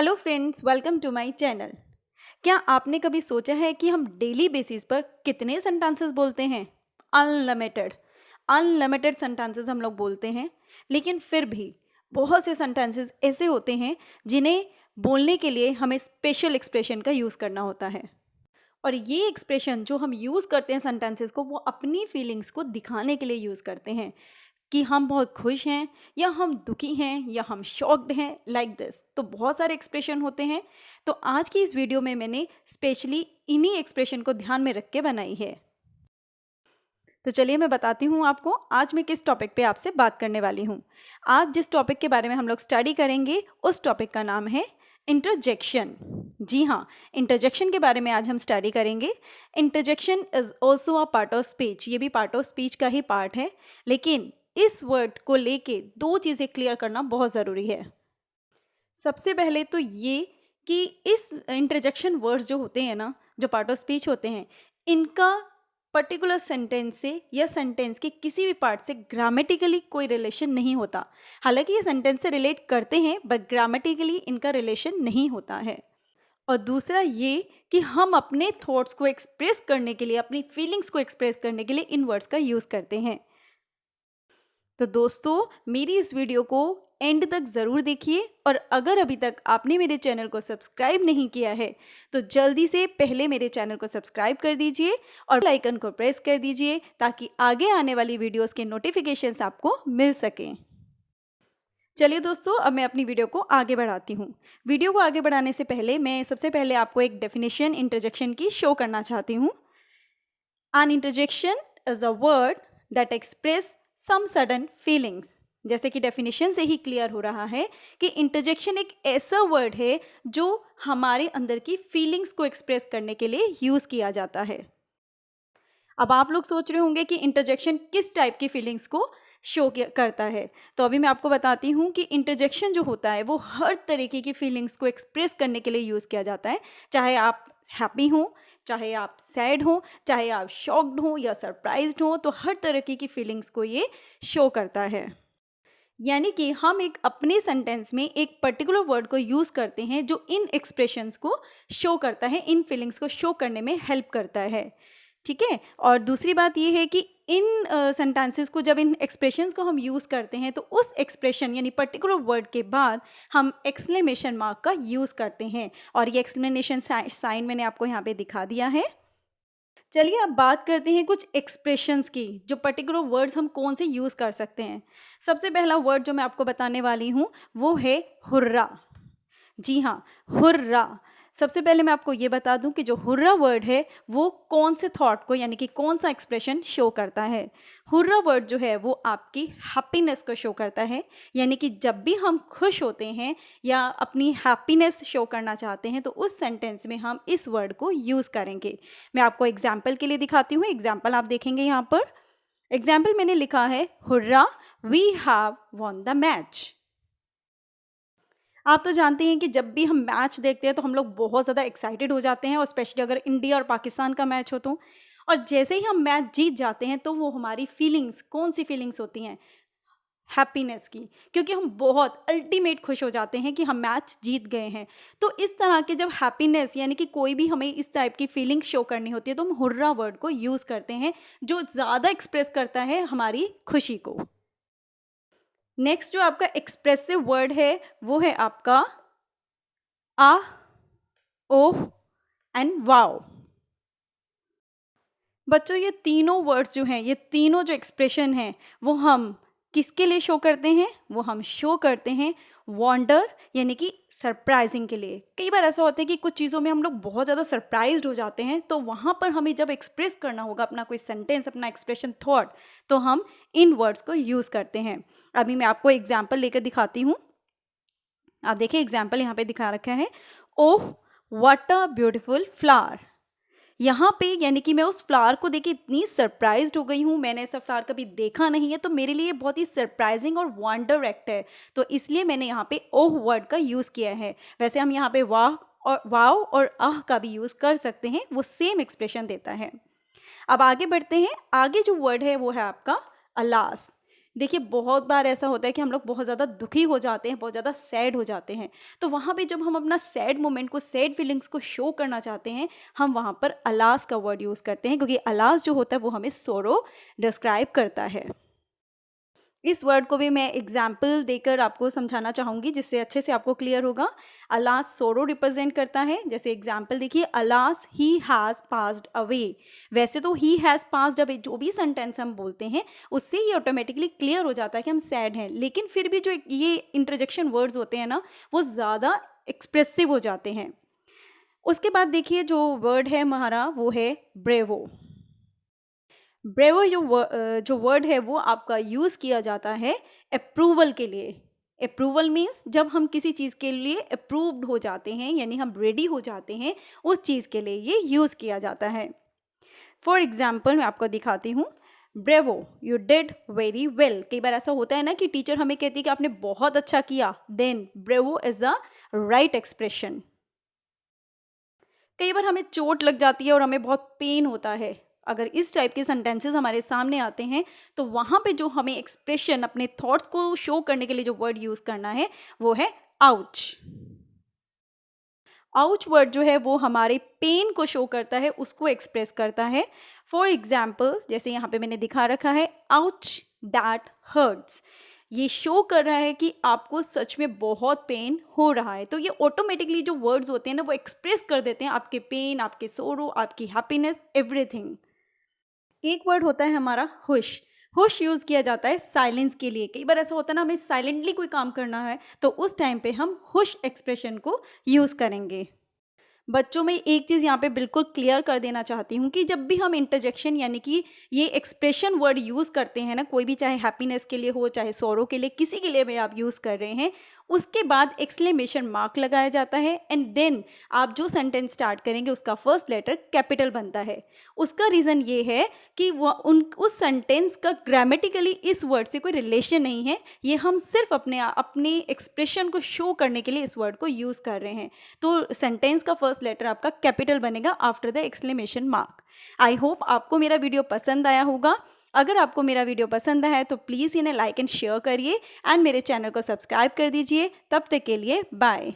Hello friends, welcome to my channel. क्या आपने कभी सोचा है कि हम डेली बेसिस पर कितने सेंटेंसेस बोलते हैं? अनलिमिटेड अनलिमिटेड सेंटेंसेस हम लोग बोलते हैं। लेकिन फिर भी बहुत से सेंटेंसेस ऐसे होते हैं जिन्हें बोलने के लिए हमें स्पेशल एक्सप्रेशन का यूज़ करना होता है। और ये एक्सप्रेशन जो हम यूज़ करते हैं सेंटेंसेस को, वो अपनी फीलिंग्स को दिखाने के लिए यूज़ करते हैं कि हम बहुत खुश हैं या हम दुखी हैं या हम शॉक्ड हैं, लाइक दिस। तो बहुत सारे एक्सप्रेशन होते हैं। तो आज की इस वीडियो में मैंने स्पेशली इन्हीं एक्सप्रेशन को ध्यान में रख के बनाई है। तो चलिए मैं बताती हूँ आपको आज मैं किस टॉपिक पे आपसे बात करने वाली हूँ। आज जिस टॉपिक के बारे में हम लोग स्टडी करेंगे उस टॉपिक का नाम है इंटरजेक्शन। जी हाँ, इंटरजेक्शन के बारे में आज हम स्टडी करेंगे। Interjection is also a part of speech. ये भी पार्ट ऑफ स्पीच का ही पार्ट है। लेकिन इस वर्ड को लेके दो चीज़ें क्लियर करना बहुत ज़रूरी है। सबसे पहले तो ये कि इस इंटरजेक्शन वर्ड्स जो होते हैं ना, जो पार्ट ऑफ स्पीच होते हैं, इनका पर्टिकुलर सेंटेंस से या सेंटेंस के किसी भी पार्ट से ग्रामेटिकली कोई रिलेशन नहीं होता। हालांकि ये सेंटेंस से रिलेट करते हैं बट ग्रामेटिकली इनका रिलेशन नहीं होता है। और दूसरा ये कि हम अपने थॉट्स को एक्सप्रेस करने के लिए, अपनी फीलिंग्स को एक्सप्रेस करने के लिए इन वर्ड्स का यूज़ करते हैं। तो दोस्तों, मेरी इस वीडियो को एंड तक ज़रूर देखिए। और अगर अभी तक आपने मेरे चैनल को सब्सक्राइब नहीं किया है तो जल्दी से पहले मेरे चैनल को सब्सक्राइब कर दीजिए और बेल आइकन को प्रेस कर दीजिए ताकि आगे आने वाली वीडियोस के नोटिफिकेशंस आपको मिल सकें। चलिए दोस्तों, अब मैं अपनी वीडियो को आगे बढ़ाती हूँ। वीडियो को आगे बढ़ाने से पहले मैं सबसे पहले आपको एक डेफिनेशन इंटरजेक्शन की शो करना चाहती हूँ। An interjection is a word that express some sudden feelings। जैसे कि डेफिनेशन से ही क्लियर हो रहा है कि इंटरजेक्शन एक ऐसा वर्ड है जो हमारे अंदर की फीलिंग्स को एक्सप्रेस करने के लिए यूज़ किया जाता है। अब आप लोग सोच रहे होंगे कि इंटरजेक्शन किस टाइप की फीलिंग्स को शो करता है। तो अभी मैं आपको बताती हूँ कि इंटरजेक्शन जो होता है वो हर तरीके की फीलिंग्स को एक्सप्रेस करने के लिए यूज़ किया जाता है। चाहे आप हैप्पी हों, चाहे आप सैड हो, चाहे आप शॉक्ड हो या सरप्राइज्ड हो, तो हर तरीके की फीलिंग्स को ये शो करता है। यानी कि हम एक अपने सेंटेंस में एक पर्टिकुलर वर्ड को यूज़ करते हैं जो इन एक्सप्रेशंस को शो करता है, इन फीलिंग्स को शो करने में हेल्प करता है। ठीक है। और दूसरी बात ये है कि इन सेंटेंसेस को, जब इन एक्सप्रेशंस को हम यूज़ करते हैं तो उस एक्सप्रेशन यानी पर्टिकुलर वर्ड के बाद हम एक्सक्लेमेशन मार्क का यूज़ करते हैं। और ये एक्सक्लेमेशन साइन मैंने आपको यहाँ पे दिखा दिया है। चलिए अब बात करते हैं कुछ एक्सप्रेशंस की, जो पर्टिकुलर वर्ड्स हम कौन से यूज़ कर सकते हैं। सबसे पहला वर्ड जो मैं आपको बताने वाली हूँ वो है हुर्रा। जी हाँ, हुर्रा। सबसे पहले मैं आपको ये बता दूं कि जो हुर्रा वर्ड है वो कौन से थॉट को, यानी कि कौन सा एक्सप्रेशन शो करता है। हुर्रा वर्ड जो है वो आपकी हैप्पीनेस को शो करता है। यानी कि जब भी हम खुश होते हैं या अपनी हैप्पीनेस शो करना चाहते हैं तो उस सेंटेंस में हम इस वर्ड को यूज़ करेंगे। मैं आपको एग्जाम्पल के लिए दिखाती हूँ। एग्जाम्पल आप देखेंगे यहाँ पर। एग्जाम्पल मैंने लिखा है, hurrah we have won the match. आप तो जानते हैं कि जब भी हम मैच देखते हैं तो हम लोग बहुत ज़्यादा एक्साइटेड हो जाते हैं, और स्पेशली अगर इंडिया और पाकिस्तान का मैच हो तो। और जैसे ही हम मैच जीत जाते हैं तो वो हमारी फीलिंग्स, कौन सी फीलिंग्स होती हैं? हैप्पीनेस की, क्योंकि हम बहुत अल्टीमेट खुश हो जाते हैं कि हम मैच जीत गए हैं। तो इस तरह के जब हैप्पीनेस, यानी कि कोई भी हमें इस टाइप की फीलिंग शो करनी होती है तो हम हुर्रा वर्ड को यूज़ करते हैं, जो ज़्यादा एक्सप्रेस करता है हमारी खुशी को। नेक्स्ट जो आपका एक्सप्रेसिव वर्ड है वो है आपका आ, ओह एंड वाओ। बच्चों, ये तीनों वर्ड्स जो हैं, ये तीनों जो एक्सप्रेशन हैं, वो हम किसके लिए शो करते हैं? वो हम शो करते हैं वंडर, यानी कि सरप्राइजिंग के लिए। कई बार ऐसा होता है कि कुछ चीज़ों में हम लोग बहुत ज़्यादा सरप्राइज्ड हो जाते हैं, तो वहाँ पर हमें जब एक्सप्रेस करना होगा अपना कोई सेंटेंस, अपना एक्सप्रेशन, थॉट, तो हम इन वर्ड्स को यूज़ करते हैं। अभी मैं आपको एग्जाम्पल लेकर दिखाती हूँ। आप देखिए, एग्जाम्पल यहाँ पे दिखा रखा है, oh what a beautiful flower. यहाँ पे यानी कि मैं उस फ्लावर को देख के इतनी सरप्राइज्ड हो गई हूँ, मैंने ऐसा फ्लावर कभी देखा नहीं है, तो मेरे लिए बहुत ही सरप्राइजिंग और वंडर एक्ट है, तो इसलिए मैंने यहाँ पे ओह वर्ड का यूज़ किया है। वैसे हम यहाँ पे वाह और वाव और आह का भी यूज़ कर सकते हैं, वो सेम एक्सप्रेशन देता है। अब आगे बढ़ते हैं। आगे जो वर्ड है वो है आपका अलास। देखिए बहुत बार ऐसा होता है कि हम लोग बहुत ज़्यादा दुखी हो जाते हैं, बहुत ज़्यादा सैड हो जाते हैं। तो वहाँ पे जब हम अपना सैड मोमेंट को, सैड फीलिंग्स को शो करना चाहते हैं, हम वहाँ पर अलास का वर्ड यूज़ करते हैं, क्योंकि अलास जो होता है वो हमें सोरो डिस्क्राइब करता है। इस वर्ड को भी मैं एग्जाम्पल देकर आपको समझाना चाहूँगी, जिससे अच्छे से आपको क्लियर होगा। अलास सोरो रिप्रेजेंट करता है। जैसे एग्जाम्पल देखिए, alas he has passed away. वैसे तो ही हैज़ पास्ड अवे जो भी सेंटेंस हम बोलते हैं, उससे ही ऑटोमेटिकली क्लियर हो जाता है कि हम सैड हैं, लेकिन फिर भी जो ये इंटरजेक्शन वर्ड्स होते हैं ना, वो ज़्यादा एक्सप्रेसिव हो जाते हैं। उसके बाद देखिए जो वर्ड है हमारा, वो है ब्रेवो। ब्रेवो जो वर्ड है वो आपका यूज़ किया जाता है अप्रूवल के लिए। अप्रूवल मीन्स जब हम किसी चीज़ के लिए अप्रूव्ड हो जाते हैं, यानी हम रेडी हो जाते हैं उस चीज़ के लिए, ये यूज़ किया जाता है। फॉर एग्जाम्पल मैं आपको दिखाती हूँ। Bravo, you did very well. कई बार ऐसा होता है ना कि टीचर हमें कहती है कि आपने बहुत अच्छा किया, then bravo is the right expression. कई बार हमें चोट लग जाती है और हमें बहुत पेन होता है। अगर इस टाइप के सेंटेंसेस हमारे सामने आते हैं, तो वहाँ पे जो हमें एक्सप्रेशन, अपने थॉट्स को शो करने के लिए जो वर्ड यूज़ करना है वो है आउच। आउच वर्ड जो है वो हमारे पेन को शो करता है, उसको एक्सप्रेस करता है। फॉर एग्जाम्पल जैसे यहाँ पे मैंने दिखा रखा है, आउच दैट हर्ट्स। ये शो कर रहा है कि आपको सच में बहुत पेन हो रहा है। तो ये ऑटोमेटिकली जो वर्ड्स होते हैं ना, वो एक्सप्रेस कर देते हैं आपके पेन, आपके सोरो, आपकी हैप्पीनेस, एवरीथिंग। एक वर्ड होता है हमारा हुश। हुश यूज़ किया जाता है साइलेंस के लिए। कई बार ऐसा होता है ना, हमें साइलेंटली कोई काम करना है, तो उस टाइम पे हम हुश एक्सप्रेशन को यूज़ करेंगे। बच्चों में एक चीज़ यहाँ पे बिल्कुल क्लियर कर देना चाहती हूँ कि जब भी हम इंटरजेक्शन यानी कि ये एक्सप्रेशन वर्ड यूज़ करते हैं ना, कोई भी, चाहे हैप्पीनेस के लिए हो, चाहे सॉरो के लिए, किसी के लिए भी आप यूज़ कर रहे हैं, उसके बाद एक्सक्लेमेशन मार्क लगाया जाता है एंड देन आप जो सेंटेंस स्टार्ट करेंगे उसका फर्स्ट लेटर कैपिटल बनता है। उसका रीज़न ये है कि उस सेंटेंस का ग्रामेटिकली इस वर्ड से कोई रिलेशन नहीं है। ये हम सिर्फ अपने एक्सप्रेशन को शो करने के लिए इस वर्ड को यूज़ कर रहे हैं। तो सेंटेंस का फर्स्ट लेटर आपका कैपिटल बनेगा after the exclamation mark. I hope आपको मेरा वीडियो पसंद आया होगा। अगर आपको मेरा वीडियो पसंद आया है तो प्लीज़ इन्हें लाइक एंड शेयर करिए एंड मेरे चैनल को सब्सक्राइब कर दीजिए। तब तक के लिए बाय।